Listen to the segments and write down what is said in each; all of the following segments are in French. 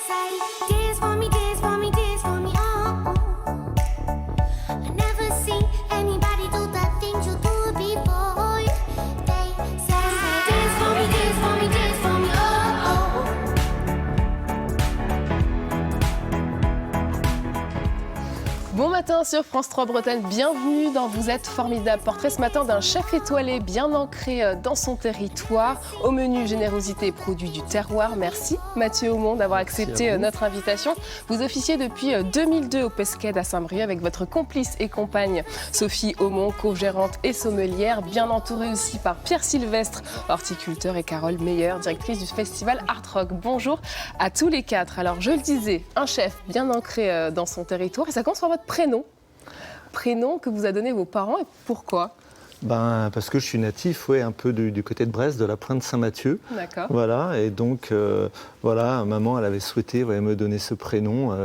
say, dance for me, dance for me, dance for me, oh. I never seen anybody do the things you do before. They say, dance for me, dance for me, dance for me, oh, oh. Bon matin sur France 3 Bretagne, bienvenue dans Vous êtes formidable. Portrait ce matin d'un chef étoilé bien ancré dans son territoire. Au menu, générosité et produits du terroir. Merci Mathieu Aumont d'avoir accepté notre invitation. Vous officiez depuis 2002 au Pesqued à Saint-Brieuc avec votre complice et compagne Sophie Aumont, co-gérante et sommelière, bien entourée aussi par Pierre Sylvestre, horticulteur, et Carole Meyer, directrice du festival Art Rock. Bonjour à tous les quatre. Alors je le disais, un chef bien ancré dans son territoire, et ça commence par votre prénom que vous a donné vos parents, et pourquoi ? Parce que je suis natif, un peu du côté de Brest, de la Pointe Saint-Mathieu. D'accord. Voilà, et donc, maman, elle avait souhaité me donner ce prénom,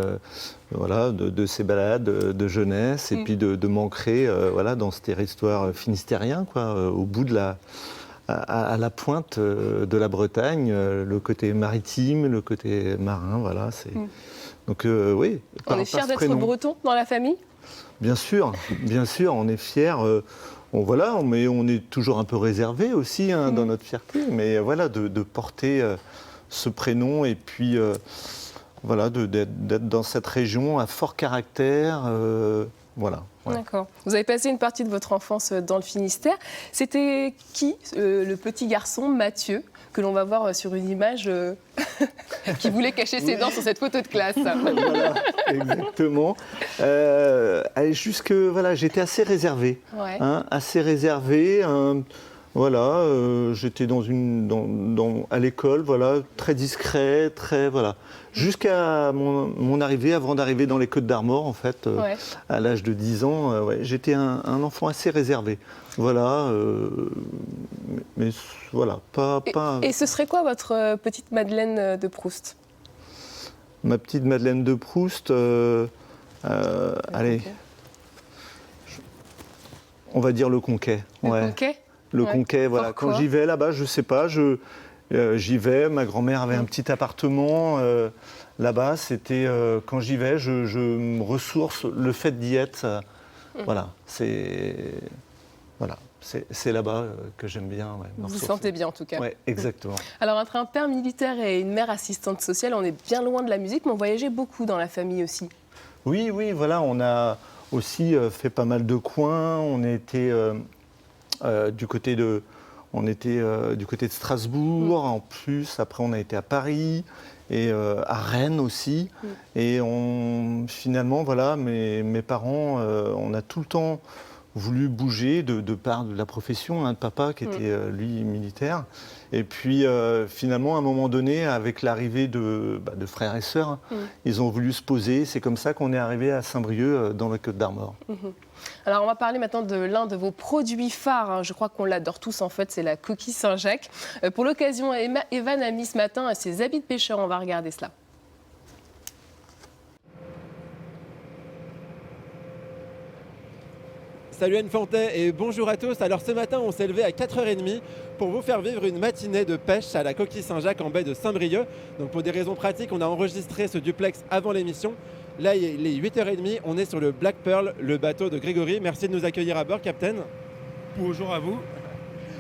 de ses balades de jeunesse, et puis de m'ancrer, dans ce territoire finistérien, au bout de à la pointe de la Bretagne, le côté maritime, le côté marin, voilà. Donc, oui. On est fiers d'être breton dans la famille ? Bien sûr, on est fiers. Mais on est toujours un peu réservé aussi dans notre fierté. Mais de porter ce prénom et puis d'être dans cette région à fort caractère. Ouais. D'accord. Vous avez passé une partie de votre enfance dans le Finistère. C'était qui, le petit garçon Mathieu, que l'on va voir sur une image qui voulait cacher ses dents sur cette photo de classe. Voilà, exactement. J'étais assez réservé. Ouais. Assez réservé. J'étais à l'école, très discret, jusqu'à mon arrivée, avant d'arriver dans les Côtes d'Armor, en fait, à l'âge de 10 ans, j'étais un enfant assez réservé. Et ce serait quoi votre petite Madeleine de Proust ? Ma petite Madeleine de Proust, allez, on va dire le Conquet. Conquet ? Le Conquet, voilà. Pourquoi ? Quand j'y vais là-bas, je sais pas, j'y vais. Ma grand-mère avait un petit appartement là-bas. C'était quand j'y vais, je me ressource. Le fait d'y être, c'est là-bas que j'aime bien. Vous vous sentez bien en tout cas. Oui, exactement. Alors entre un père militaire et une mère assistante sociale, on est bien loin de la musique, mais on voyageait beaucoup dans la famille aussi. Oui, on a aussi fait pas mal de coins. On était du côté de Strasbourg, en plus. Après, on a été à Paris et à Rennes aussi. Et finalement, mes parents, on a tout le temps voulu bouger de par de la profession de papa qui était lui militaire. Et puis finalement, à un moment donné, avec l'arrivée de frères et sœurs, ils ont voulu se poser. C'est comme ça qu'on est arrivé à Saint-Brieuc dans la Côte d'Armor. Alors on va parler maintenant de l'un de vos produits phares. Je crois qu'on l'adore tous en fait, c'est la coquille Saint-Jacques. Pour l'occasion, Evan a mis ce matin ses habits de pêcheur. On va regarder cela. Salut Anne Fantet et bonjour à tous. Alors ce matin, on s'est levé à 4h30 pour vous faire vivre une matinée de pêche à la coquille Saint-Jacques en baie de Saint-Brieuc. Donc pour des raisons pratiques, on a enregistré ce duplex avant l'émission. Là, il est 8h30, on est sur le Black Pearl, le bateau de Grégory. Merci de nous accueillir à bord, Capitaine. Bonjour à vous.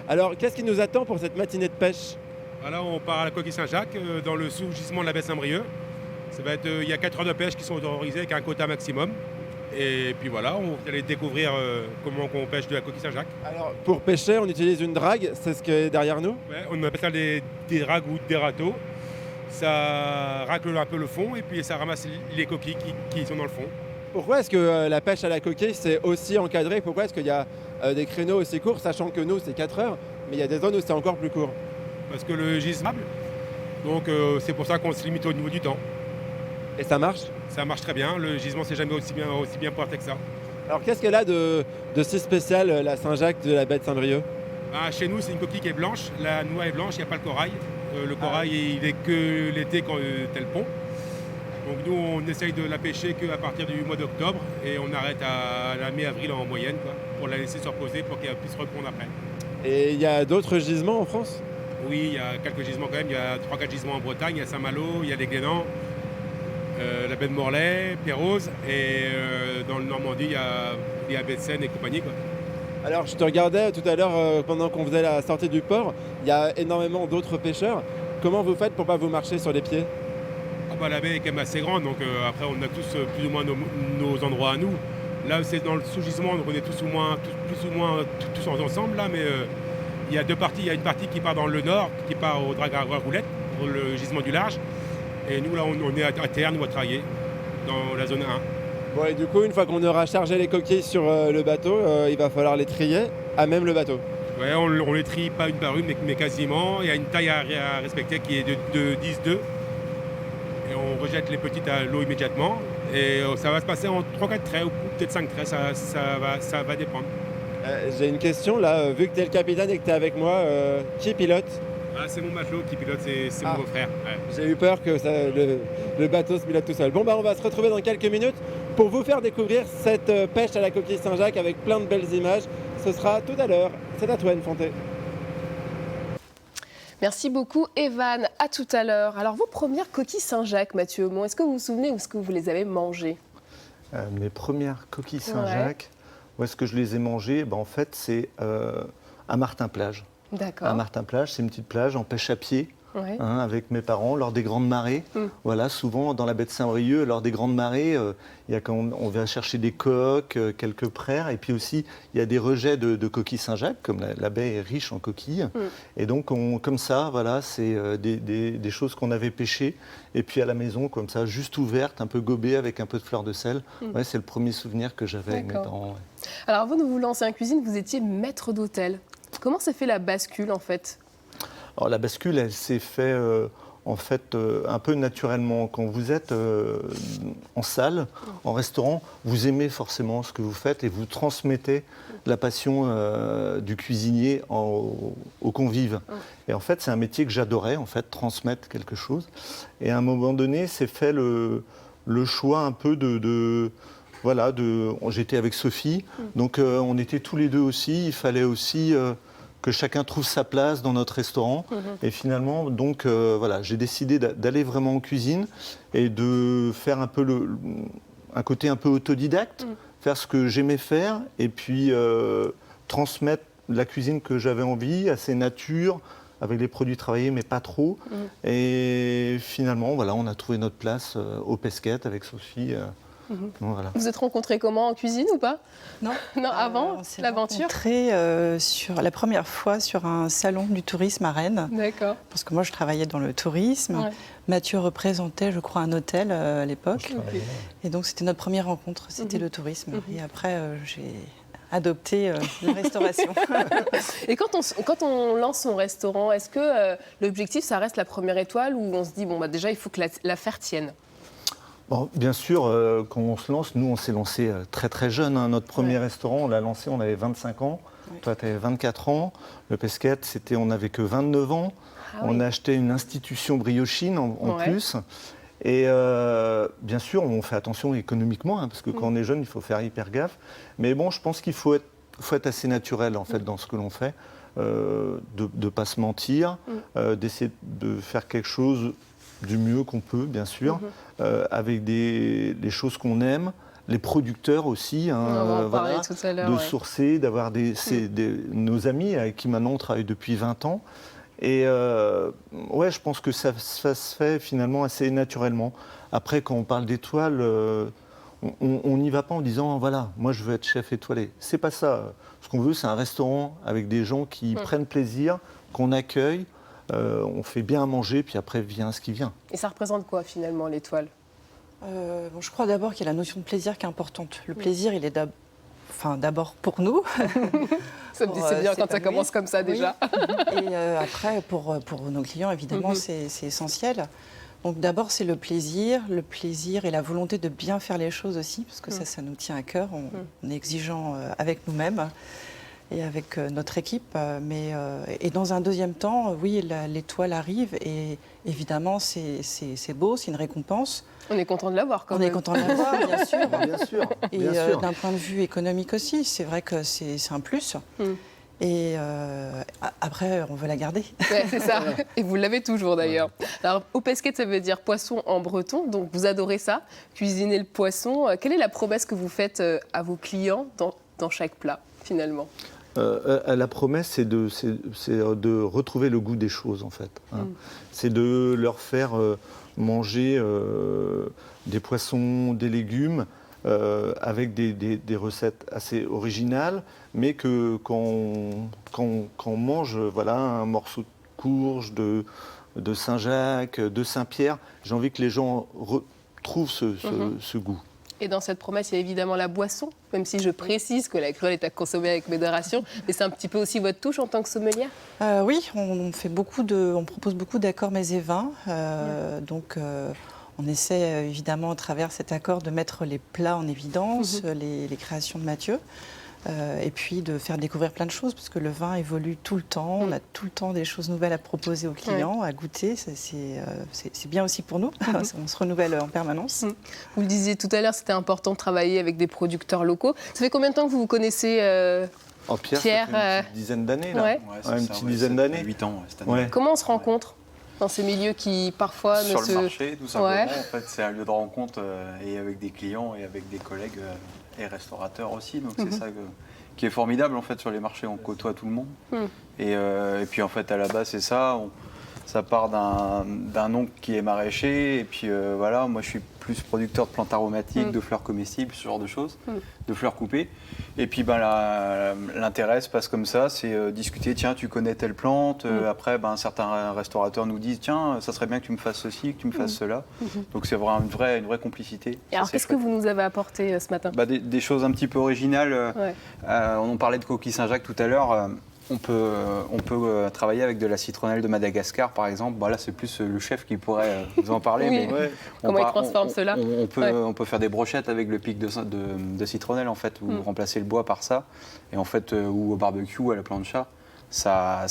Alors, qu'est-ce qui nous attend pour cette matinée de pêche ? Alors, on part à la coquille Saint-Jacques, dans le sous-gisement de la baie Saint-Brieuc. Il y a 4 heures de pêche qui sont autorisées avec un quota maximum. Et puis voilà, vous allez découvrir comment on pêche de la coquille Saint-Jacques. Alors, pour pêcher, on utilise une drague, c'est ce qui est derrière nous ? Ouais, on appelle ça des dragues ou des râteaux. Ça racle un peu le fond et puis ça ramasse les coquilles qui sont dans le fond. Pourquoi est-ce que la pêche à la coquille, c'est aussi encadré ? Pourquoi est-ce qu'il y a des créneaux aussi courts, sachant que nous, c'est 4 heures, mais il y a des zones où c'est encore plus court ? Parce que le gisement, donc c'est pour ça qu'on se limite au niveau du temps. Et ça marche ? Ça marche très bien, le gisement c'est jamais aussi bien porté que ça. Alors qu'est-ce qu'elle a de si spécial, la Saint-Jacques de la baie de Saint-Brieuc ? Chez nous, c'est une coquille qui est blanche, la noix est blanche, il n'y a pas le corail. Le corail, il est que l'été quand tel pont. Donc nous, on essaye de la pêcher qu'à partir du mois d'octobre et on arrête à la mi-avril en moyenne pour la laisser se reposer pour qu'elle puisse reprendre après. Et il y a d'autres gisements en France ? Oui, il y a quelques gisements quand même. Il y a 3-4 gisements en Bretagne, il y a Saint-Malo, il y a les Glénans, la baie de Morlaix, Pérouse, et dans le Normandie, il y a baie de Seine et compagnie, quoi. Alors, je te regardais tout à l'heure pendant qu'on faisait la sortie du port. Il y a énormément d'autres pêcheurs. Comment vous faites pour pas vous marcher sur les pieds? Ah bah, la baie est quand même assez grande, donc après on a tous plus ou moins nos endroits à nous. Là c'est dans le sous-gisement, donc on est plus ou moins tous ensemble là, mais il y a deux parties. Il y a une partie qui part dans le nord, qui part au drague à roulette, pour le gisement du large. Et nous là on est à terre, nous à travailler, dans la zone 1. Bon, et du coup, une fois qu'on aura chargé les coquilles sur le bateau, il va falloir les trier à même le bateau. Ouais, on les trie pas une par une, mais quasiment. Il y a une taille à respecter qui est de 10-2. Et on rejette les petites à l'eau immédiatement. Et ça va se passer en 3-4 traits ou peut-être 5 traits, ça va dépendre. J'ai une question là, vu que tu es le capitaine et que tu es avec moi, qui pilote? Ah, c'est mon matelot qui pilote, c'est mon beau-frère. Ouais. J'ai eu peur que le bateau se pilote tout seul. Bon, bah, on va se retrouver dans quelques minutes pour vous faire découvrir cette pêche à la coquille Saint-Jacques avec plein de belles images. Ce sera tout à l'heure. C'est à toi, Anne Fonté. Merci beaucoup, Evan. À tout à l'heure. Alors, vos premières coquilles Saint-Jacques, Mathieu Aumont, est-ce que vous vous souvenez ou est-ce que vous les avez mangées? Mes premières coquilles Saint-Jacques, où est-ce que je les ai mangées? En fait, c'est à Martin-Plage. D'accord. À Martin-Plage, c'est une petite plage en pêche à pied. Ouais. Avec mes parents lors des grandes marées. Voilà, souvent dans la baie de Saint-Brieuc, lors des grandes marées, il y a quand on va chercher des coques, quelques praires, et puis aussi il y a des rejets de coquilles Saint-Jacques, comme la baie est riche en coquilles. Et donc comme ça, voilà, c'est des choses qu'on avait pêchées, et puis à la maison, comme ça, juste ouvertes, un peu gobées avec un peu de fleur de sel. Ouais, c'est le premier souvenir que j'avais avec mes parents. Ouais. Alors avant de vous lancer en cuisine, vous étiez maître d'hôtel. Comment s'est fait la bascule en fait? Alors la bascule, elle s'est faite un peu naturellement. Quand vous êtes en salle, en restaurant, vous aimez forcément ce que vous faites et vous transmettez la passion du cuisinier aux convives. Et en fait, c'est un métier que j'adorais, en fait, transmettre quelque chose. Et à un moment donné, c'est fait le choix un peu j'étais avec Sophie, donc on était tous les deux aussi. Il fallait aussi que chacun trouve sa place dans notre restaurant. Et finalement, donc, j'ai décidé d'aller vraiment en cuisine et de faire un peu un côté un peu autodidacte, faire ce que j'aimais faire et puis transmettre la cuisine que j'avais envie, assez nature, avec les produits travaillés, mais pas trop. Et finalement, voilà, on a trouvé notre place aux Pesquettes avec Sophie. Donc, voilà. Vous êtes rencontrés comment, en cuisine ou pas? Non. Non, avant on s'est l'aventure? rencontrés sur la première fois sur un salon du tourisme à Rennes. D'accord. Parce que moi, je travaillais dans le tourisme. Ouais. Mathieu représentait, je crois, un hôtel à l'époque. Ok. Et donc, c'était notre première rencontre, c'était le tourisme. Et après, j'ai adopté la restauration. Et quand on lance son restaurant, est-ce que l'objectif, ça reste la première étoile ou on se dit, déjà, il faut que l'affaire tienne? Bon, bien sûr, quand on se lance, nous on s'est lancé très très jeune. Notre premier restaurant, on l'a lancé, on avait 25 ans. Toi, tu avais 24 ans. Le Pesquette, on n'avait que 29 ans. On a acheté une institution briochine en plus. Et bien sûr, on fait attention économiquement, parce que quand on est jeune, il faut faire hyper gaffe. Mais bon, je pense qu'il faut être assez naturel en fait, dans ce que l'on fait, de ne pas se mentir, d'essayer de faire quelque chose du mieux qu'on peut, bien sûr, avec des choses qu'on aime, les producteurs aussi, on va en parler tout à l'heure, sourcer, d'avoir nos amis avec qui maintenant on travaille depuis 20 ans. Et je pense que ça se fait finalement assez naturellement. Après, quand on parle d'étoiles, on n'y va pas en disant, voilà, moi je veux être chef étoilé. C'est pas ça. Ce qu'on veut, c'est un restaurant avec des gens qui prennent plaisir, qu'on accueille. On fait bien à manger, puis après vient ce qui vient. Et ça représente quoi finalement l'étoile? Je crois d'abord qu'il y a la notion de plaisir qui est importante. Le plaisir, il est d'abord pour nous. C'est bien quand ça commence comme ça déjà. Et après, pour nos clients, évidemment, c'est essentiel. Donc d'abord, c'est le plaisir et la volonté de bien faire les choses aussi, parce que ça nous tient à cœur. On est exigeant avec nous-mêmes et avec notre équipe. Et dans un deuxième temps, oui, l'étoile arrive et évidemment, c'est beau, c'est une récompense. On est content de l'avoir quand même. On est content de l'avoir, bien sûr. Bien sûr. Et d'un point de vue économique aussi, c'est vrai que c'est un plus. Et après, on veut la garder. Ouais, c'est ça. Et vous l'avez toujours d'ailleurs. Alors, au pesquet, ça veut dire poisson en breton. Donc, vous adorez ça, cuisiner le poisson. Quelle est la promesse que vous faites à vos clients dans chaque plat, finalement? La promesse, c'est de retrouver le goût des choses, en fait. Hein. C'est de leur faire manger des poissons, des légumes, avec des recettes assez originales, mais que quand on mange voilà, un morceau de courge, de Saint-Jacques, de Saint-Pierre, j'ai envie que les gens retrouvent ce goût. Et dans cette promesse, il y a évidemment la boisson, même si je précise que la cruelle est à consommer avec modération. Mais c'est un petit peu aussi votre touche en tant que sommelière? Oui, on propose beaucoup d'accords mets et vins. Donc, on essaie évidemment à travers cet accord de mettre les plats en évidence, les créations de Mathieu. Et puis de faire découvrir plein de choses, parce que le vin évolue tout le temps. On a tout le temps des choses nouvelles à proposer aux clients, à goûter. C'est bien aussi pour nous. On se renouvelle en permanence. Vous le disiez tout à l'heure, c'était important de travailler avec des producteurs locaux. Ça fait combien de temps que vous vous connaissez Pierre, Pierre, ça fait une petite dizaine d'années, là. Ouais. Une petite dizaine d'années. 8 ans, cette année. Ouais. Comment on se rencontre dans ces milieux qui parfois Sur ne le marché, tout simplement. Ouais. En fait, c'est un lieu de rencontre et avec des clients et avec des collègues et restaurateurs aussi. Donc c'est ça qui est formidable en fait sur les marchés. On côtoie tout le monde. Et puis en fait à la base c'est ça. Ça part d'un oncle qui est maraîcher et puis voilà, moi je suis plus producteur de plantes aromatiques, de fleurs comestibles, ce genre de choses, de fleurs coupées. Et puis ben, l'intérêt se passe comme ça, c'est discuter, tiens tu connais telle plante, après ben, certains restaurateurs nous disent tiens ça serait bien que tu me fasses ceci, que tu me fasses cela. Donc c'est vraiment une vraie complicité. Et alors qu'est-ce que vous nous avez apporté ce matin? Des choses un petit peu originales. On parlait de coquille Saint-Jacques tout à l'heure. On peut travailler avec de la citronnelle de Madagascar, par exemple. Bon, là, c'est plus le chef qui pourrait vous en parler. Oui. Mais Comment il transforme cela? On peut faire des brochettes avec le pic de citronnelle, en fait, ou remplacer le bois par ça. Et en fait, ou au barbecue, ou à la plancha. Ça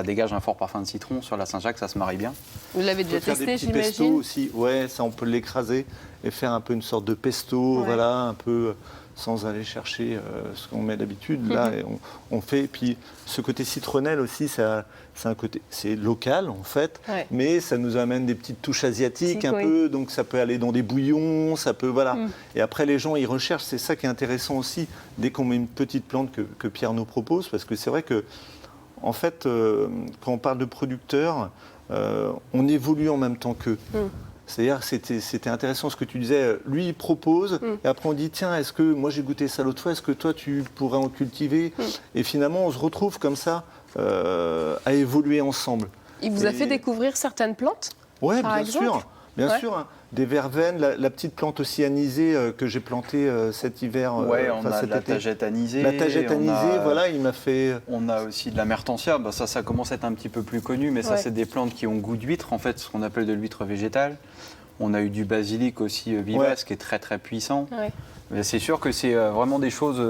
dégage un fort parfum de citron. Sur la Saint-Jacques, ça se marie bien. Vous l'avez On peut déjà faire des testé, petits pestos j'imagine? aussi. Ouais, ça on peut l'écraser et faire un peu une sorte de pesto, voilà, un peu sans aller chercher ce qu'on met d'habitude. Là, et on fait. Et puis ce côté citronnelle aussi, c'est local en fait, mais ça nous amène des petites touches asiatiques peu. Donc ça peut aller dans des bouillons, ça peut voilà. Et après les gens ils recherchent. C'est ça qui est intéressant aussi. Dès qu'on met une petite plante que Pierre nous propose, parce que c'est vrai que en fait, quand on parle de producteurs, on évolue en même temps qu'eux. C'est-à-dire que c'était intéressant ce que tu disais. Lui, il propose, et après on dit, tiens, est-ce que, moi j'ai goûté ça l'autre fois, est-ce que toi tu pourrais en cultiver? Et finalement, on se retrouve comme ça, à évoluer ensemble. Il vous a fait découvrir certaines plantes? Oui, par bien exemple sûr. Bien sûr, hein. Des verveines, la petite plante aussi anisée que j'ai plantée cet hiver. On a de la tagette anisée. La tagette anisée, voilà, il m'a fait... On a aussi de la mertensia. Bah, ça commence à être un petit peu plus connu, mais ça, c'est des plantes qui ont goût d'huître, en fait, ce qu'on appelle de l'huître végétale. On a eu du basilic aussi vivace, qui est très, très puissant. Mais c'est sûr que c'est vraiment des choses,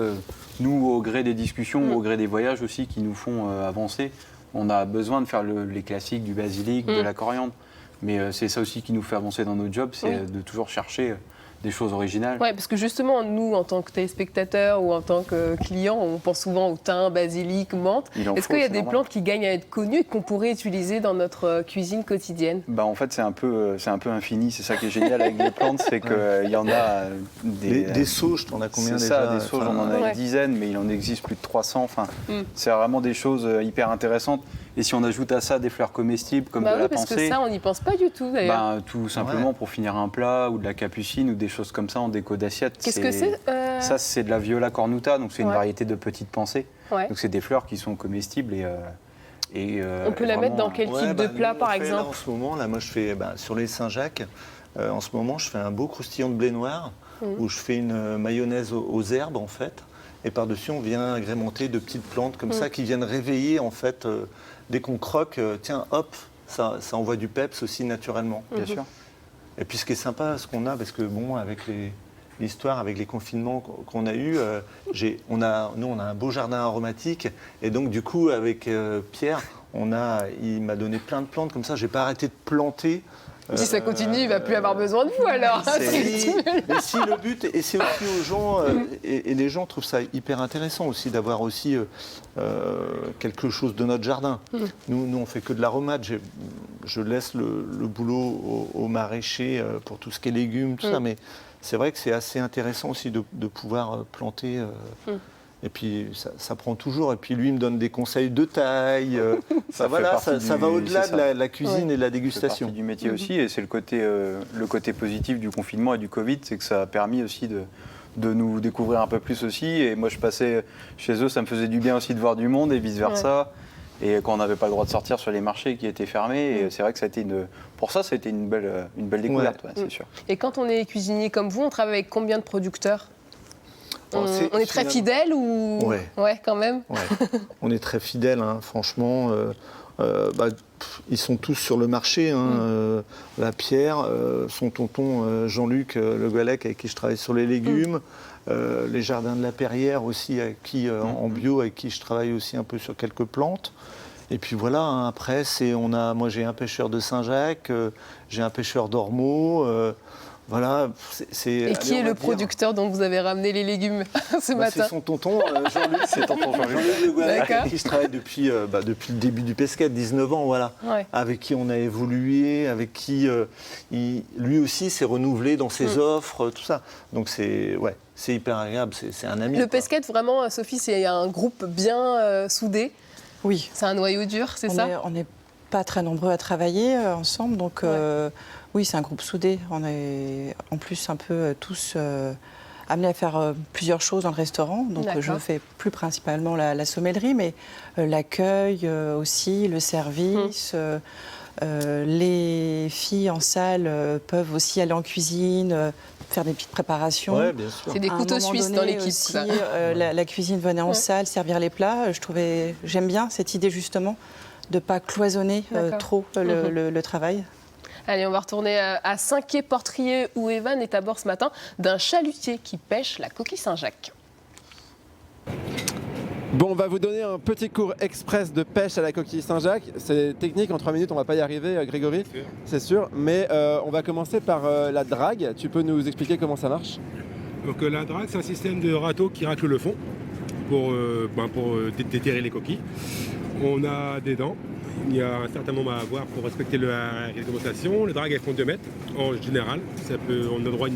nous, au gré des discussions, au gré des voyages aussi, qui nous font avancer. On a besoin de faire les classiques du basilic, de la coriandre. Mais c'est ça aussi qui nous fait avancer dans nos jobs, c'est de toujours chercher des choses originales. Oui, parce que justement, nous, en tant que téléspectateurs ou en tant que clients, on pense souvent au thym, basilic, menthe. Est-ce qu'il y a des plantes qui gagnent à être connues et qu'on pourrait utiliser dans notre cuisine quotidienne? En fait, c'est un peu infini. C'est ça qui est génial avec les plantes, c'est qu'il y en a des sauges, t'en as combien déjà? C'est ça, des sauges, on en a une dizaine, mais il en existe plus de 300. Enfin, c'est vraiment des choses hyper intéressantes. Et si on ajoute à ça des fleurs comestibles comme de la parce pensée, que ça, on n'y pense pas du tout d'ailleurs. Tout simplement pour finir un plat ou de la capucine ou des choses comme ça en déco d'assiette. Qu'est-ce que c'est Ça, c'est de la Viola cornuta, donc c'est une variété de petites pensées. Donc c'est des fleurs qui sont comestibles et on peut la mettre dans quel type de plat par exemple? Là, en ce moment, là, moi je fais sur les Saint-Jacques. En ce moment, je fais un beau croustillant de blé noir où je fais une mayonnaise aux herbes en fait. Et par-dessus, on vient agrémenter de petites plantes comme ça qui viennent réveiller en fait. Dès qu'on croque, tiens, hop, ça envoie du peps aussi naturellement. Bien sûr. Et puis ce qui est sympa, ce qu'on a, parce que bon, avec l'histoire, avec les confinements qu'on a eus, nous on a un beau jardin aromatique. Et donc du coup, avec Pierre, il m'a donné plein de plantes comme ça. J'ai pas arrêté de planter Si ça continue, il va plus avoir besoin de vous alors. Mais si le but, et c'est aussi aux gens, et les gens trouvent ça hyper intéressant aussi d'avoir aussi quelque chose de notre jardin. Nous on fait que de l'aromate. Je laisse le boulot aux maraîchers pour tout ce qui est légumes, tout ça, mais c'est vrai que c'est assez intéressant aussi de pouvoir planter. Et puis ça prend toujours. Et puis lui, il me donne des conseils de taille. Ça va au-delà de la cuisine et de la dégustation. C'est partie du métier aussi, et c'est le côté positif du confinement et du Covid, c'est que ça a permis aussi de nous découvrir un peu plus aussi. Et moi, je passais chez eux, ça me faisait du bien aussi de voir du monde et vice-versa. Et quand on n'avait pas le droit de sortir sur les marchés qui étaient fermés, et c'est vrai que ça a été pour ça, ça a été une belle découverte, c'est sûr. Et quand on est cuisinier comme vous, on travaille avec combien de producteurs ? On est très fidèle ou ouais, quand même. Ouais. On est très fidèle, hein, franchement. Ils sont tous sur le marché. Hein, la Pierre, son tonton Jean-Luc Le Gallec, avec qui je travaille sur les légumes. Les jardins de la Perrière aussi, en bio, avec qui je travaille aussi un peu sur quelques plantes. Et puis voilà, hein, après, moi j'ai un pêcheur de Saint-Jacques, j'ai un pêcheur d'Ormeaux. Voilà, Et qui est le producteur dont vous avez ramené les légumes ce matin ? C'est son tonton Jean-Luc. C'est tonton Jean-Luc Le Gallec, avec qui je travaille depuis le début du Pesquet, 19 ans, voilà. Ouais. Avec qui on a évolué, avec qui lui aussi s'est renouvelé dans ses offres, tout ça. Donc c'est hyper agréable, c'est un ami. Le Pesquet, vraiment, Sophie, c'est un groupe bien soudé. Oui. C'est un noyau dur, c'est ça ? On n'est pas très nombreux à travailler ensemble, donc... Oui, c'est un groupe soudé. On est en plus un peu tous amenés à faire plusieurs choses dans le restaurant. Donc je fais plus principalement la sommellerie, mais l'accueil aussi, le service. Les filles en salle peuvent aussi aller en cuisine, faire des petites préparations. Ouais, bien sûr. C'est des couteaux suisses dans l'équipe. La cuisine venait en salle, servir les plats. J'aime bien cette idée justement de ne pas cloisonner trop le travail. Allez, on va retourner à Saint-Quay-Portrier où Evan est à bord ce matin d'un chalutier qui pêche la coquille Saint-Jacques. Bon, on va vous donner un petit cours express de pêche à la coquille Saint-Jacques. C'est technique, en 3 minutes, on ne va pas y arriver, Grégory, c'est sûr. Mais on va commencer par la drague. Tu peux nous expliquer comment ça marche ? Donc la drague, c'est un système de râteau qui racle le fond pour déterrer les coquilles. On a des dents. Il y a un certain nombre à avoir pour respecter la réglementation. Les dragues, elles font 2 mètres en général. On a droit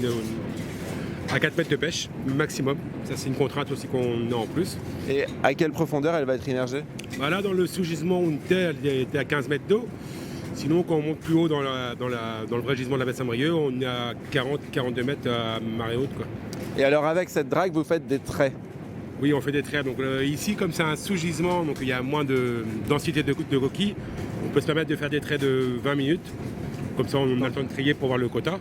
à 4 mètres de pêche maximum. Ça, c'est une contrainte aussi qu'on a en plus. Et à quelle profondeur elle va être immergée ? Là, dans le sous-gisement où on était, elle était à 15 mètres d'eau. Sinon, quand on monte plus haut dans le vrai gisement de la baie Saint-Brieuc, on est à 40-42 mètres à marée haute, quoi. Et alors, avec cette drague, vous faites des traits ? Oui, on fait des traits. Donc ici, comme c'est un sous-gisement, donc il y a moins de densité de coquilles, on peut se permettre de faire des traits de 20 minutes. Comme ça, on a le temps de trier pour voir le quota.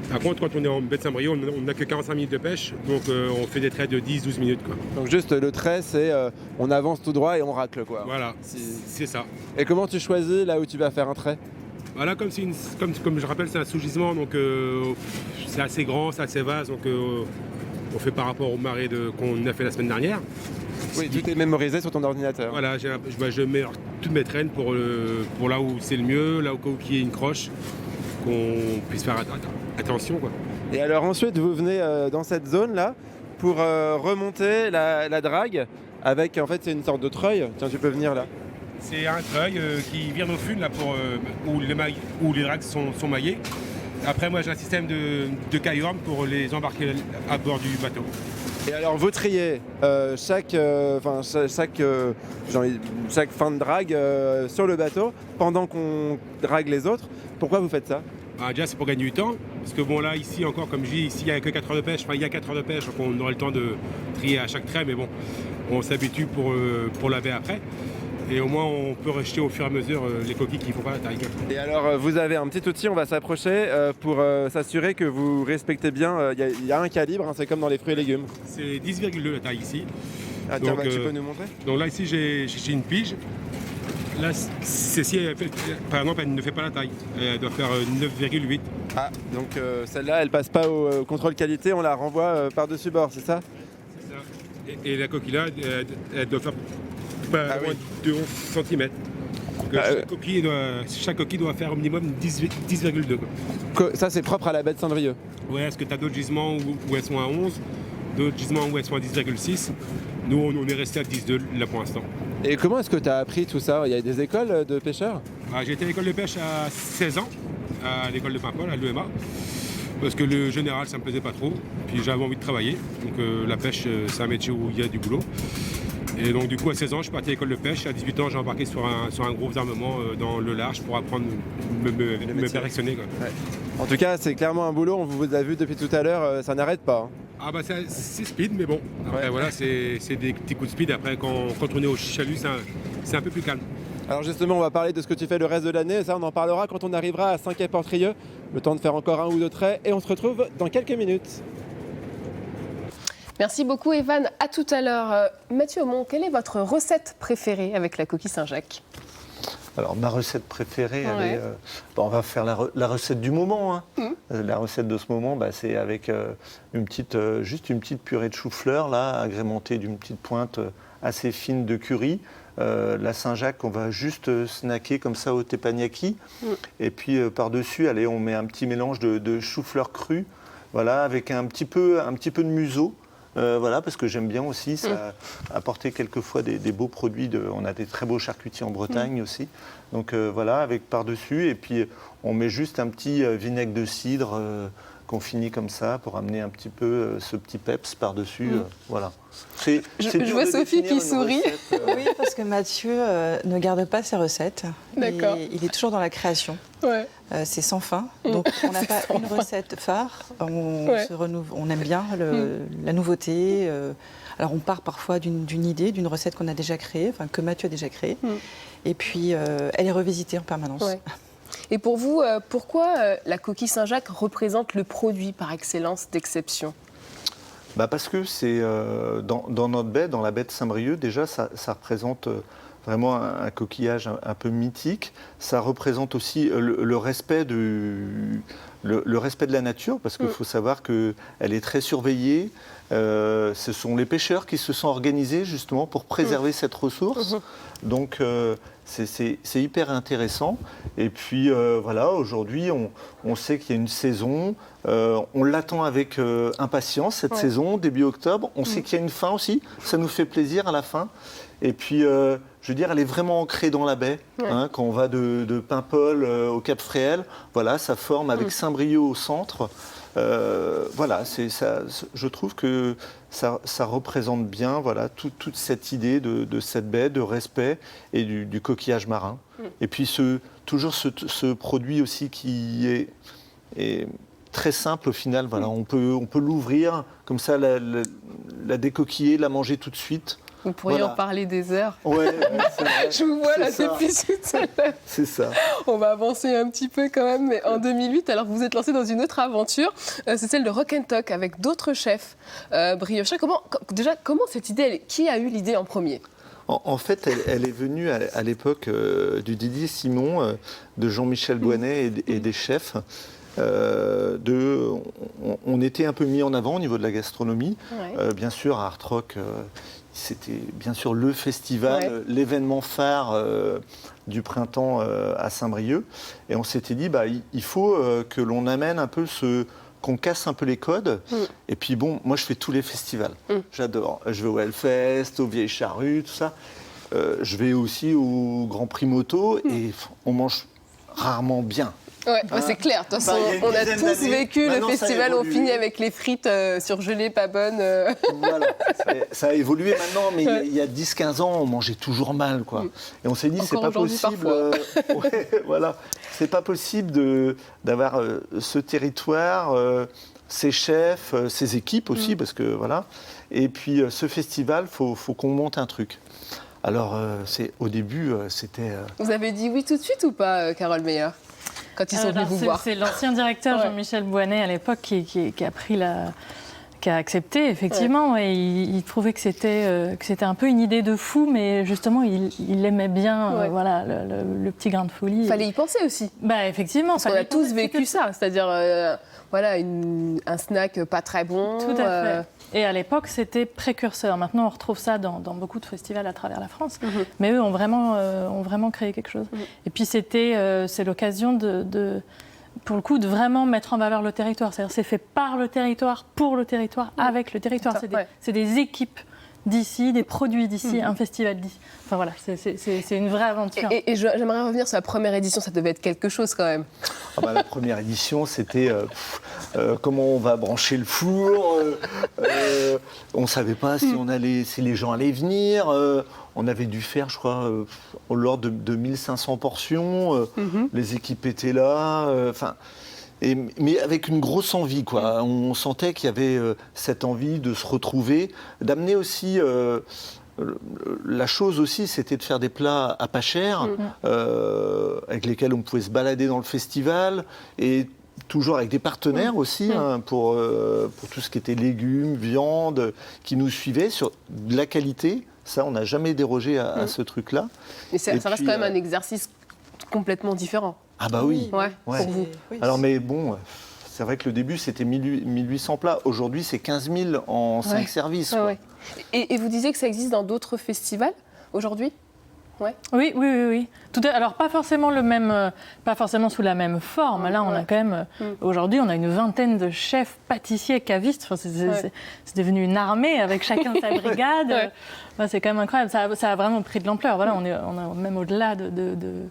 Par contre, quand on est en baie de Saint-Brieuc, on n'a que 45 minutes de pêche, donc on fait des traits de 10-12 minutes, quoi. Donc juste le trait, c'est on avance tout droit et on racle, quoi. Voilà, c'est ça. Et comment tu choisis là où tu vas faire un trait ? Voilà, comme je rappelle, c'est un sous-gisement, donc c'est assez grand, c'est assez vaste, donc on fait par rapport aux marées qu'on a fait la semaine dernière. Oui, tout est mémorisé sur ton ordinateur. Voilà, je mets toutes mes traînes pour là où c'est le mieux, là où il y ait une croche, qu'on puisse faire attention, quoi. Et alors ensuite, vous venez dans cette zone-là pour remonter la drague avec, en fait, c'est une sorte de treuil. Tiens, tu peux venir là. C'est un treuil qui vire nos funes là, où les dragues sont maillées. Après, moi, j'ai un système de caillourme pour les embarquer à bord du bateau. Et alors, vous triez chaque fin de drague sur le bateau pendant qu'on drague les autres. Pourquoi vous faites ça ? Déjà, c'est pour gagner du temps. Parce que bon, là, ici, encore, comme je dis, ici, il n'y a que 4 heures de pêche. Enfin, il y a 4 heures de pêche, donc on aurait le temps de trier à chaque trait. Mais bon, on s'habitue pour laver après. Et au moins, on peut rejeter au fur et à mesure les coquilles qui ne font pas la taille. Et alors, vous avez un petit outil, on va s'approcher pour s'assurer que vous respectez bien. Il y a un calibre, hein, c'est comme dans les fruits et légumes. C'est 10,2 la taille ici. Ah, tiens, tu peux nous montrer ? Donc là, ici, j'ai une pige. Là, celle-ci, par exemple, elle ne fait pas la taille. Elle doit faire 9,8. Ah, donc celle-là, elle passe pas au contrôle qualité, on la renvoie par-dessus bord, c'est ça ? C'est ça. Et la coquille là, elle doit faire pas loin de 11 cm. chaque coquille doit faire au minimum 10,2. Ça, c'est propre à la baie de Saint-Brieuc. Ouais, est-ce que tu as d'autres gisements où elles sont à 11, d'autres gisements où elles sont à 10,6. Nous, on est resté à 10,2 là pour l'instant. Et comment est-ce que tu as appris tout ça? Il y a des écoles de pêcheurs? J'ai été à l'école de pêche à 16 ans, à l'école de Paimpol, à l'UMA, parce que le général, ça me plaisait pas trop. Puis j'avais envie de travailler. Donc la pêche, c'est un métier où il y a du boulot. Et donc du coup, à 16 ans, je suis parti à l'école de pêche. À 18 ans, j'ai embarqué sur un gros armement dans le large pour apprendre me perfectionner. Quoi. Ouais. En tout cas, c'est clairement un boulot. On vous a vu depuis tout à l'heure, ça n'arrête pas. Ah bah c'est speed, mais bon. Après voilà, c'est des petits coups de speed. Après, quand on est au chalut, c'est un peu plus calme. Alors justement, on va parler de ce que tu fais le reste de l'année. Ça, on en parlera quand on arrivera à Saint-Quay-Portrieux. Le temps de faire encore un ou deux traits. Et on se retrouve dans quelques minutes. Merci beaucoup Evan, à tout à l'heure. Mathieu Aumont, quelle est votre recette préférée avec la coquille Saint-Jacques? Alors ma recette préférée, Ouais. on va faire la recette du moment. Hein. La recette de ce moment, c'est avec juste une petite purée de chou-fleur, là, agrémentée d'une petite pointe assez fine de curry. La Saint-Jacques, on va juste snacker comme ça au teppanyaki. Et puis par-dessus, allez, on met un petit mélange de chou-fleur cru, voilà, avec un petit peu de museau. Voilà, parce que j'aime bien aussi ça apporter quelquefois des beaux produits. On a des très beaux charcutiers en Bretagne aussi. Donc voilà, avec par-dessus. Et puis on met juste un petit vinaigre de cidre qu'on finit comme ça pour amener un petit peu ce petit peps par-dessus. Voilà. C'est Je dur vois de Sophie définir qui une sourit. recette, Oui, parce que Mathieu ne garde pas ses recettes. D'accord. Il est toujours dans la création. Ouais. C'est sans fin. Donc on n'a pas une recette phare. On aime bien la nouveauté. Alors on part parfois d'une idée, d'une recette qu'on a déjà créée, enfin que Mathieu a déjà créée. Et puis elle est revisitée en permanence. Ouais. Et pour vous, pourquoi la coquille Saint-Jacques représente le produit par excellence d'exception? Parce que c'est dans notre baie, dans la baie de Saint-Brieuc, déjà ça représente vraiment un coquillage un peu mythique. Ça représente aussi le respect de la nature, parce qu'il faut savoir qu'elle est très surveillée. Ce sont les pêcheurs qui se sont organisés justement pour préserver cette ressource. Donc c'est hyper intéressant. Et puis voilà, aujourd'hui on sait qu'il y a une saison. On l'attend avec impatience cette saison, début octobre. On sait qu'il y a une fin aussi. Ça nous fait plaisir à la fin. Et puis, je veux dire, elle est vraiment ancrée dans la baie. Hein, quand on va de Paimpol au Cap Fréhel, voilà, ça forme avec Saint-Brieuc au centre. Voilà, ça, je trouve que ça représente bien voilà, toute cette idée de cette baie, de respect et du coquillage marin. Et puis toujours ce produit aussi qui est très simple au final. Voilà, on peut l'ouvrir comme ça, la décoquiller, la manger tout de suite. Vous pourriez Voilà. en parler des heures. Ouais, c'est vrai. Je vous vois là C'est ça. depuis tout à l'heure. C'est ça. On va avancer un petit peu quand même, mais en 2008, alors vous vous êtes lancé dans une autre aventure, c'est celle de Rock and Talk avec d'autres chefs briochers. Comment cette idée, qui a eu l'idée en premier? En fait, elle est venue à l'époque du Didier Simon, de Jean-Michel Boinet et des chefs. On était un peu mis en avant au niveau de la gastronomie. Ouais. Bien sûr, à Art Rock, c'était bien sûr le festival, l'événement phare du printemps à Saint-Brieuc. Et on s'était dit, il faut que l'on amène un peu qu'on casse un peu les codes. Et puis bon, moi je fais tous les festivals. J'adore. Je vais au Hellfest, aux Vieilles Charrues, tout ça. Je vais aussi au Grand Prix Moto et on mange rarement bien. Ouais, c'est clair. De toute façon, il y a une on a dizaine tous d'années, vécu le maintenant, ça a festival, on évolué. finit avec les frites surgelées, pas bonnes. Voilà. Ça a évolué maintenant, mais il y a 10-15 ans, on mangeait toujours mal, quoi. Et on s'est dit, c'est Encore pas aujourd'hui, possible. parfois. Voilà. C'est pas possible d'avoir ce territoire, ces chefs, ces équipes aussi, parce que voilà. Et puis ce festival, faut qu'on monte un truc. Alors, au début, c'était. Vous avez dit oui tout de suite ou pas, Carole Meyer, quand ils sont venus vous voir? C'est l'ancien directeur Ouais. Jean-Michel Boinet à l'époque qui a pris qui a accepté, effectivement. Et il trouvait que c'était un peu une idée de fou, mais justement, il aimait bien voilà, le petit grain de folie. Il fallait y penser aussi. Bah, effectivement. Parce qu'on a tous vécu ça, c'est-à-dire voilà, un snack pas très bon. Tout à fait. Et à l'époque, c'était précurseur. Maintenant, on retrouve ça dans beaucoup de festivals à travers la France. Mais eux ont vraiment créé quelque chose. Et puis, c'est l'occasion pour le coup, de vraiment mettre en valeur le territoire. C'est-à-dire, c'est fait par le territoire, pour le territoire, avec le territoire. C'est des équipes d'ici, des produits d'ici, un festival d'ici. Enfin voilà, c'est une vraie aventure. Et j'aimerais revenir sur la première édition, ça devait être quelque chose quand même. La première édition, c'était comment on va brancher le four. On ne savait pas si les gens allaient venir. On avait dû faire, je crois, l'ordre de 1500 portions. Les équipes étaient là. Mais avec une grosse envie, quoi. On sentait qu'il y avait cette envie de se retrouver, d'amener aussi. La chose aussi, c'était de faire des plats à pas cher, avec lesquels on pouvait se balader dans le festival, et toujours avec des partenaires aussi, pour tout ce qui était légumes, viande, qui nous suivaient sur de la qualité. Ça, on n'a jamais dérogé à ce truc-là. Mais ça reste quand même un exercice complètement différent. Ah bah oui, pour vous. Alors mais bon, c'est vrai que le début c'était 1800 plats. Aujourd'hui c'est 15 000 en 5 services. Quoi. Et vous disiez que ça existe dans d'autres festivals aujourd'hui ? Oui. Alors pas forcément pas forcément sous la même forme. Là, on a quand même aujourd'hui, on a une vingtaine de chefs, pâtissiers, cavistes. Enfin, c'est devenu une armée avec chacun sa brigade. C'est quand même incroyable. Ça a vraiment pris de l'ampleur. Voilà, on est même au-delà de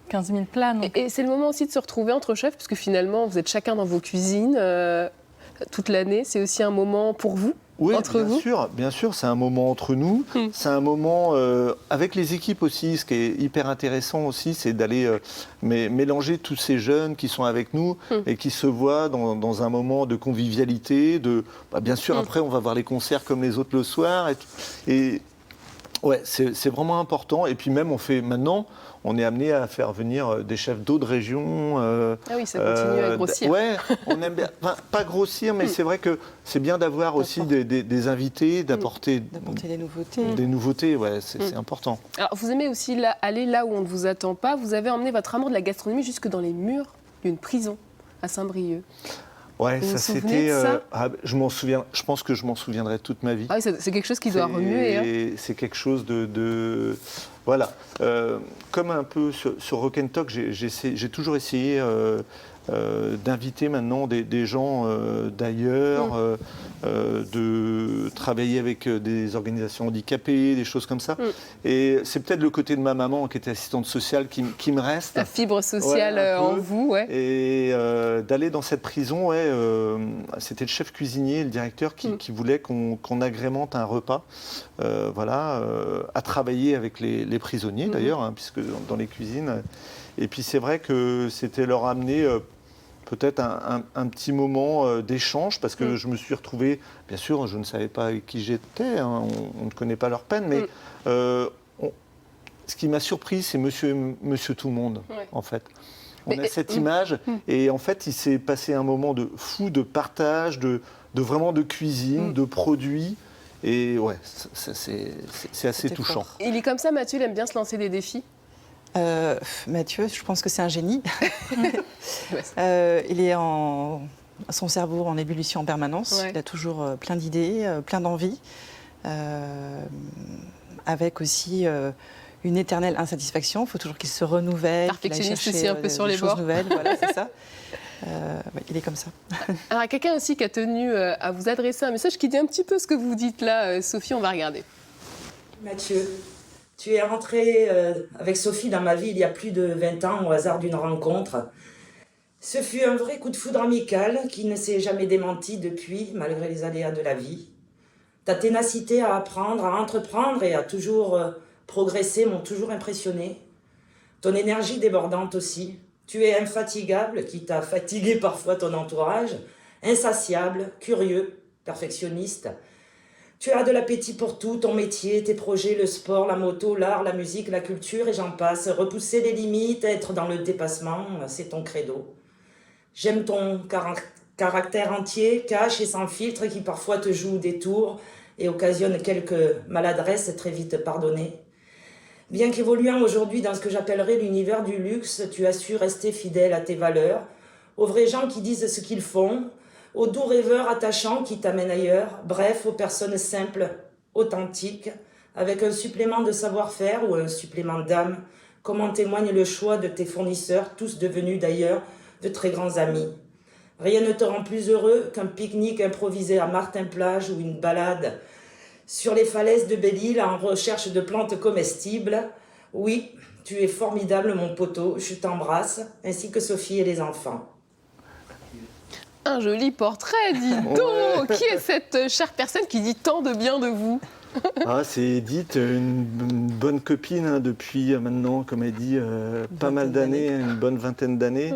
15 000 plats. Donc. Et c'est le moment aussi de se retrouver entre chefs, parce que finalement, vous êtes chacun dans vos cuisines toute l'année. C'est aussi un moment pour vous, entre vous. Bien sûr, c'est un moment entre nous. C'est un moment avec les équipes aussi. Ce qui est hyper intéressant aussi, c'est d'aller mélanger tous ces jeunes qui sont avec nous et qui se voient dans un moment de convivialité. Bien sûr, après, on va voir les concerts comme les autres le soir. Et c'est vraiment important. Et puis même, on est amené à faire venir des chefs d'autres régions. Ça continue à grossir. On aime bien, pas grossir, mais c'est vrai que c'est bien d'avoir aussi des invités, d'apporter des nouveautés. Des nouveautés, c'est important. Alors, vous aimez aussi aller là où on ne vous attend pas. Vous avez emmené votre amour de la gastronomie jusque dans les murs d'une prison à Saint-Brieuc. Ouais, vous ça c'était. je m'en souviens. Je pense que je m'en souviendrai toute ma vie. Ah oui, c'est quelque chose qui doit remuer. C'est quelque chose de voilà. Comme un peu sur Rock and Talk, j'ai toujours essayé d'inviter maintenant des gens d'ailleurs, de travailler avec des organisations handicapées, des choses comme ça. Et c'est peut-être le côté de ma maman qui était assistante sociale qui me reste. La fibre sociale en vous, Et d'aller dans cette prison, c'était le chef cuisinier, le directeur qui voulait qu'on agrémente un repas, à travailler avec les prisonniers d'ailleurs, puisque dans les cuisines. Et puis c'est vrai que c'était leur amener peut-être un petit moment d'échange, parce que je me suis retrouvé, bien sûr, je ne savais pas avec qui j'étais, on ne connaît pas leur peine, mais ce qui m'a surpris, c'est monsieur tout le monde, en fait. On a cette image, et en fait, il s'est passé un moment de fou, de partage, vraiment de cuisine, de produits, et c'est assez touchant. Fort. Il est comme ça, Mathieu, il aime bien se lancer des défis. Mathieu, je pense que c'est un génie. Il est son cerveau en ébullition en permanence. Il a toujours plein d'idées, plein d'envies, avec aussi une éternelle insatisfaction. Il faut toujours qu'il se renouvelle. Perfectionniste aussi un peu sur les bords. Nouvelles. Voilà, c'est ça. Il est comme ça. Alors, il y a quelqu'un aussi qui a tenu à vous adresser un message qui dit un petit peu ce que vous dites là. Sophie, on va regarder. Mathieu, tu es rentré avec Sophie dans ma vie il y a plus de 20 ans au hasard d'une rencontre. Ce fut un vrai coup de foudre amical qui ne s'est jamais démenti depuis, malgré les aléas de la vie. Ta ténacité à apprendre, à entreprendre et à toujours progresser m'ont toujours impressionné. Ton énergie débordante aussi. Tu es infatigable, quitte à fatiguer parfois ton entourage, insatiable, curieux, perfectionniste. Tu as de l'appétit pour tout, ton métier, tes projets, le sport, la moto, l'art, la musique, la culture et j'en passe. Repousser les limites, être dans le dépassement, c'est ton credo. J'aime ton Caractère entier, cash et sans filtre qui parfois te joue des tours et occasionne quelques maladresses très vite pardonnées. Bien qu'évoluant aujourd'hui dans ce que j'appellerais l'univers du luxe, tu as su rester fidèle à tes valeurs, aux vrais gens qui disent ce qu'ils font, aux doux rêveurs attachants qui t'amènent ailleurs, bref, aux personnes simples, authentiques, avec un supplément de savoir-faire ou un supplément d'âme, comme en témoigne le choix de tes fournisseurs, tous devenus d'ailleurs de très grands amis. Rien ne te rend plus heureux qu'un pique-nique improvisé à Martin-Plage ou une balade sur les falaises de Belle-Île en recherche de plantes comestibles. Oui, tu es formidable mon poteau, je t'embrasse, ainsi que Sophie et les enfants. Un joli portrait, dis donc. Qui est cette chère personne qui dit tant de bien de vous? C'est Edith, une bonne copine depuis maintenant, comme elle dit, pas mal d'années, une bonne vingtaine d'années.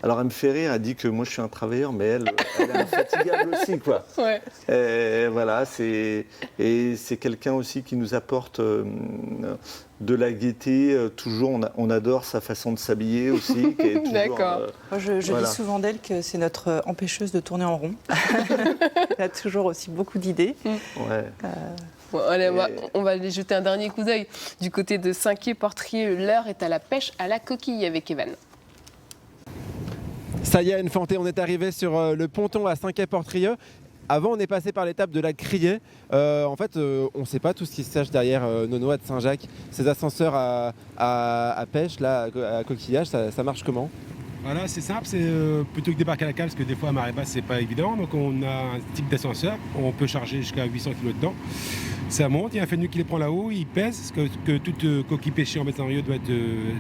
Alors elle me fait rire, elle dit que moi je suis un travailleur, mais elle est infatigable aussi, quoi. Ouais. Et voilà, c'est quelqu'un aussi qui nous apporte de la gaieté. Toujours, on adore sa façon de s'habiller aussi. D'accord. Moi, je voilà. dis souvent d'elle que c'est notre empêcheuse de tourner en rond. Elle a toujours aussi beaucoup d'idées. Ouais. Bon, allez, on va aller jeter un dernier coup d'œil du côté de Saint-Quay-Portrier. L'heure est à la pêche à la coquille avec Evan. Ça y est, Anne-Fanté, on est arrivé sur le ponton à Saint-Quay-Portrieux. Avant, on est passé par l'étape de la Criée. En fait, on ne sait pas tout ce qui se cache derrière nos noix de Saint-Jacques. Ces ascenseurs à pêche, là, à coquillage, ça marche comment ? Voilà, c'est simple, c'est plutôt que débarquer à la cale, parce que des fois à marée basse c'est pas évident, donc on a un type d'ascenseur, on peut charger jusqu'à 800 kg dedans. Ça monte, il y a un fait de nuit qui les prend là-haut, il pèse, parce que toute coquille pêchée en Baie-Saint-Brieuc doit être,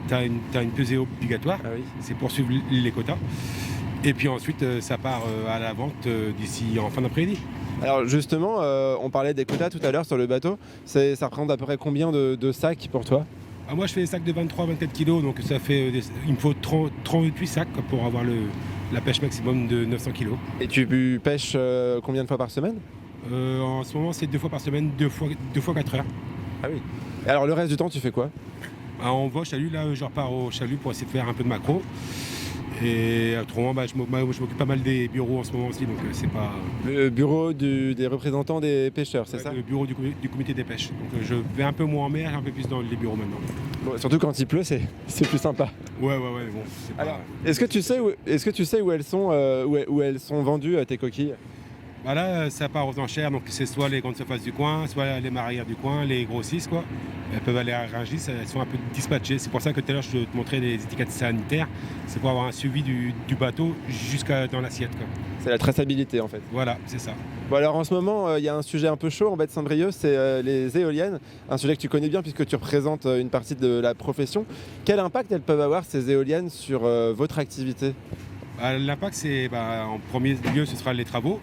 t'as une pesée obligatoire, c'est pour suivre les quotas. Et puis ensuite ça part à la vente d'ici en fin d'après-midi. Alors justement, on parlait des quotas tout à l'heure sur le bateau, ça représente à peu près combien de sacs pour toi ? Moi je fais des sacs de 23-24 kg, donc ça fait, il me faut 38 sacs pour avoir la pêche maximum de 900 kg. Et tu pêches combien de fois par semaine ? En ce moment c'est 2 fois par semaine, 2 fois 4 heures. Ah oui. Et alors le reste du temps tu fais quoi ? On va au chalut, là je repars au chalut pour essayer de faire un peu de maquereau. Et autrement, je m'occupe pas mal des bureaux en ce moment aussi, donc c'est pas... Le bureau des représentants des pêcheurs, c'est ça ? Le bureau du comité des pêches. Donc je vais un peu moins en mer, un peu plus dans les bureaux maintenant. Bon, surtout quand il pleut, c'est plus sympa. Ouais, bon, c'est pas... Alors, est-ce que tu sais où elles sont, où elles sont vendues, tes coquilles ? Là, ça part aux enchères, donc c'est soit les grandes surfaces du coin, soit les mareyeurs du coin, les grossistes, quoi. Elles peuvent aller à Rungis, elles sont un peu dispatchées. C'est pour ça que tout à l'heure, je te montrais les étiquettes sanitaires. C'est pour avoir un suivi du bateau jusqu'à dans l'assiette, quoi. C'est la traçabilité, en fait. Voilà, c'est ça. Bon, alors en ce moment, il y a un sujet un peu chaud en Baie-Saint-Brieuc, c'est les éoliennes. Un sujet que tu connais bien puisque tu représentes une partie de la profession. Quel impact elles peuvent avoir, ces éoliennes, sur votre activité ? L'impact, c'est en premier lieu, ce sera les travaux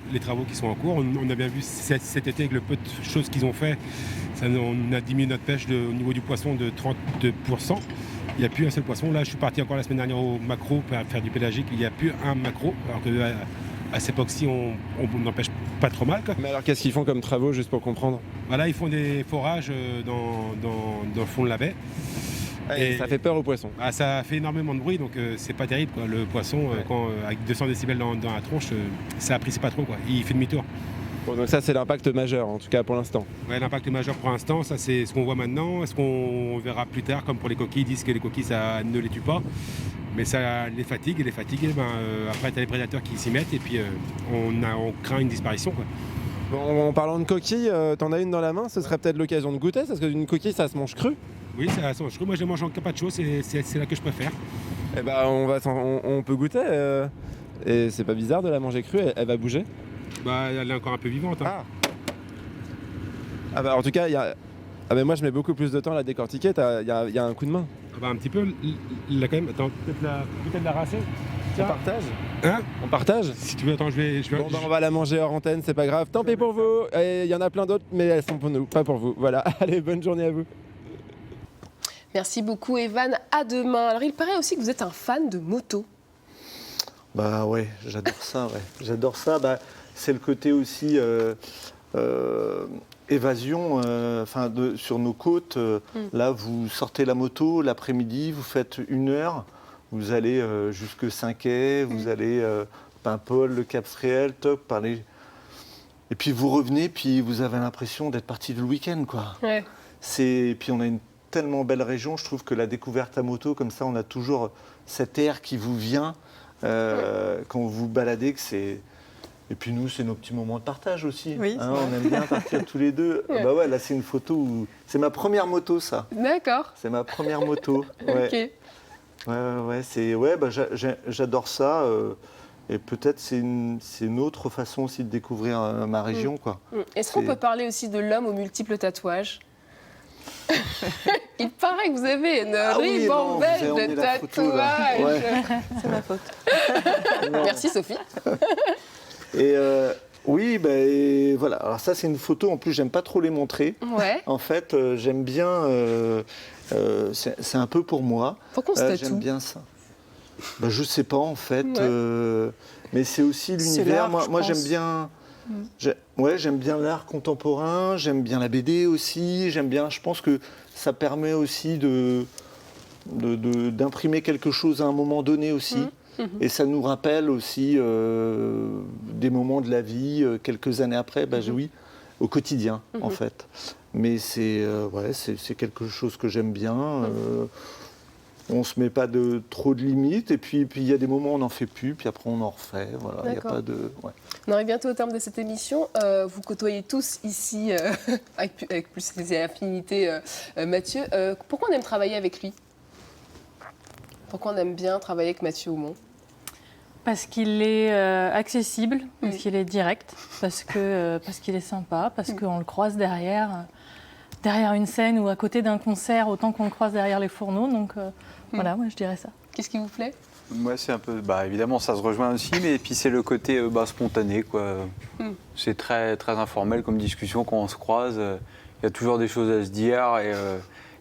qui sont en cours. On a bien vu cet été avec le peu de choses qu'ils ont fait, on a diminué notre pêche au niveau du poisson de 32%. Il n'y a plus un seul poisson. Là, je suis parti encore la semaine dernière au maquereau pour faire du pélagique. Il n'y a plus un maquereau, alors qu'à cette époque-ci, on n'en pêche pas trop mal, quoi. Mais alors, qu'est-ce qu'ils font comme travaux, juste pour comprendre ? Là, ils font des forages dans le fond de la baie. Et ça fait peur aux poissons. Ça fait énormément de bruit, donc c'est pas terrible, quoi. Le poisson, avec 200 décibels dans la tronche, ça apprécie pas trop, quoi. Il fait demi-tour. Bon, donc ça, c'est l'impact majeur, en tout cas pour l'instant. Ouais, l'impact majeur pour l'instant, ça c'est ce qu'on voit maintenant. Est-ce qu'on verra plus tard, comme pour les coquilles, ils disent que les coquilles, ça ne les tue pas. Mais ça les fatigue, et les fatigues, après, tu as les prédateurs qui s'y mettent, et puis on craint une disparition, quoi. Bon, en parlant de coquilles, t'en as une dans la main, ce serait peut-être l'occasion de goûter, parce qu'une coquille, ça se mange cru. Oui, ça se mange cru. Moi, je les mange en carpaccio, c'est là que je préfère. Eh ben, on peut goûter. Et c'est pas bizarre de la manger crue, elle va bouger. Elle est encore un peu vivante. Hein. En tout cas, mais moi, je mets beaucoup plus de temps à la décortiquer. Il y a un coup de main. Un petit peu. Là, quand même. Attends, peut-être la rincer. On partage. Hein ? On partage. Si tu veux, attends, je vais... on va la manger hors antenne, c'est pas grave. Tant pis pour vous. Il y en a plein d'autres, mais elles sont pour nous, pas pour vous. Voilà. Allez, bonne journée à vous. Merci beaucoup, Evan. À demain. Alors, il paraît aussi que vous êtes un fan de moto. Ouais, j'adore ça. Ouais. J'adore ça. C'est le côté aussi évasion. Sur nos côtes. Là, vous sortez la moto l'après-midi, vous faites 1 heure, vous allez jusque Saint-Quay, vous allez Paimpol, le Cap Fréhel, top, parler. Et puis vous revenez, puis vous avez l'impression d'être parti le week-end, quoi. Ouais. Et puis on a une tellement belle région, je trouve que la découverte à moto, comme ça, on a toujours cet air qui vous vient quand vous vous baladez, que c'est... Et puis nous, c'est nos petits moments de partage aussi. Oui, c'est vrai. On aime bien partir tous les deux. Ouais. Bah ouais, là c'est une photo où... C'est ma première moto, ça. D'accord. C'est ma première moto. Ouais. Ok. J'adore ça. Et peut-être c'est une autre façon aussi de découvrir ma région, quoi. Est-ce qu'on C'est- peut parler aussi de l'homme aux multiples tatouages? Il paraît que vous avez une oui, non, vous avez ribambelle emmené de la photo, là. tatouages. Ouais. C'est ma faute. Non. Merci Sophie. Et oui, et voilà. Alors ça, c'est une photo. En plus, j'aime pas trop les montrer. Ouais. En fait, j'aime bien. C'est un peu pour moi. Pourquoi on se J'aime tatoue? bien ça. Bah, je sais pas en fait, Ouais. mais c'est aussi C'est l'univers. l'art, Moi je j'aime pense. bien. J'aime bien l'art contemporain. J'aime bien la BD aussi. J'aime bien. Je pense que ça permet aussi d'imprimer quelque chose à un moment donné aussi. Et ça nous rappelle aussi des moments de la vie, quelques années après, oui, au quotidien en fait. Mais c'est quelque chose que j'aime bien. On ne se met pas trop de limites, et puis il y a des moments où on n'en fait plus, puis après on en refait. Voilà, il y a D'accord. pas de. Ouais. On arrive bientôt au terme de cette émission. Vous côtoyez tous ici, avec plus des affinités, Mathieu. Pourquoi on aime travailler avec lui? Pourquoi on aime bien travailler avec Mathieu Aumont? Parce qu'il est accessible, parce qu'il est direct, parce qu'il est sympa, parce qu'on le croise derrière une scène ou à côté d'un concert, autant qu'on le croise derrière les fourneaux. Donc voilà, moi je dirais ça. Qu'est-ce qui vous plaît? Moi, c'est un peu. Évidemment, ça se rejoint aussi, mais puis c'est le côté spontané, quoi. C'est très, très informel comme discussion quand on se croise. Il y a toujours des choses à se dire, et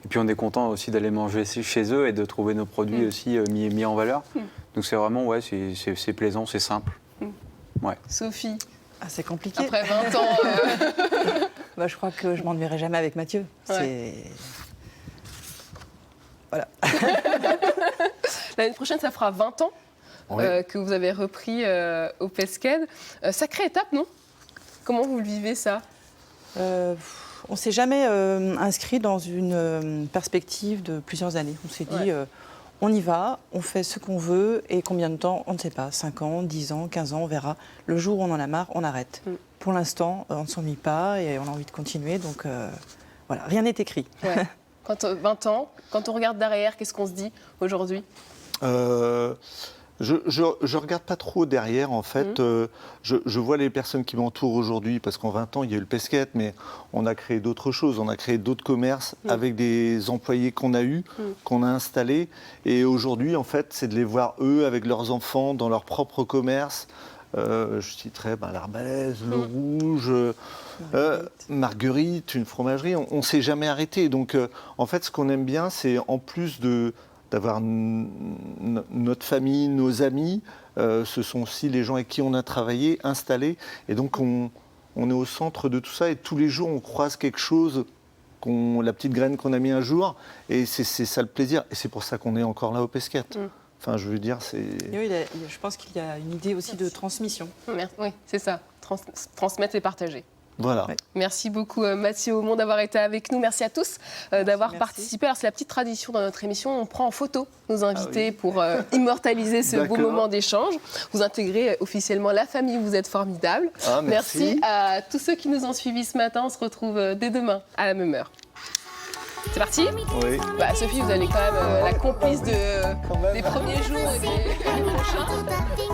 puis on est content aussi d'aller manger chez eux et de trouver nos produits aussi mis en valeur. Donc c'est vraiment, c'est plaisant, c'est simple. Ouais. Sophie, Ah, c'est compliqué. après 20 ans, Je crois que je m'ennuierai jamais avec Mathieu. Ouais. C'est... Voilà. l'année prochaine, ça fera 20 ans Ouais. que vous avez repris au Pesqued. Sacrée étape, non? Comment vous le vivez, ça? On ne s'est jamais inscrit dans une perspective de plusieurs années. On s'est dit, on y va, on fait ce qu'on veut, et combien de temps, on ne sait pas. 5 ans, 10 ans, 15 ans, on verra. Le jour où on en a marre, on arrête. Pour l'instant, on ne s'ennuie pas et on a envie de continuer. Donc voilà, rien n'est écrit. Ouais. 20 ans, quand on regarde derrière, qu'est-ce qu'on se dit aujourd'hui? Je regarde pas trop derrière en fait. Je vois les personnes qui m'entourent aujourd'hui, parce qu'en 20 ans il y a eu le Pesqued, mais on a créé d'autres choses, on a créé d'autres commerces avec des employés qu'on a eus, qu'on a installés, et aujourd'hui en fait c'est de les voir eux avec leurs enfants dans leur propre commerce. Je citerai l'Arbalaise, le Rouge, Marguerite, une fromagerie. On ne s'est jamais arrêté. Donc en fait ce qu'on aime bien, c'est en plus d'avoir notre famille, nos amis, ce sont aussi les gens avec qui on a travaillé, installés. Et donc, on est au centre de tout ça. Et tous les jours, on croise quelque chose, la petite graine qu'on a mis un jour. Et c'est ça le plaisir. Et c'est pour ça qu'on est encore là au Pesqued. Enfin, je veux dire, c'est... Et oui, je pense qu'il y a une idée aussi de transmission. Oui, c'est ça. Transmettre et partager. Voilà. Ouais. Merci beaucoup Mathieu Aumont d'avoir été avec nous. Merci à tous d'avoir merci. participé. Alors c'est la petite tradition dans notre émission, on prend en photo nos invités pour immortaliser ce beau D'accord. moment d'échange. Vous intégrez officiellement la famille, vous êtes formidables. Ah, merci. à tous ceux qui nous ont suivis ce matin. On se retrouve dès demain à la même heure. C'est parti? Oui. Sophie, vous allez quand même la complice des premiers jours et des prochains. Do that thing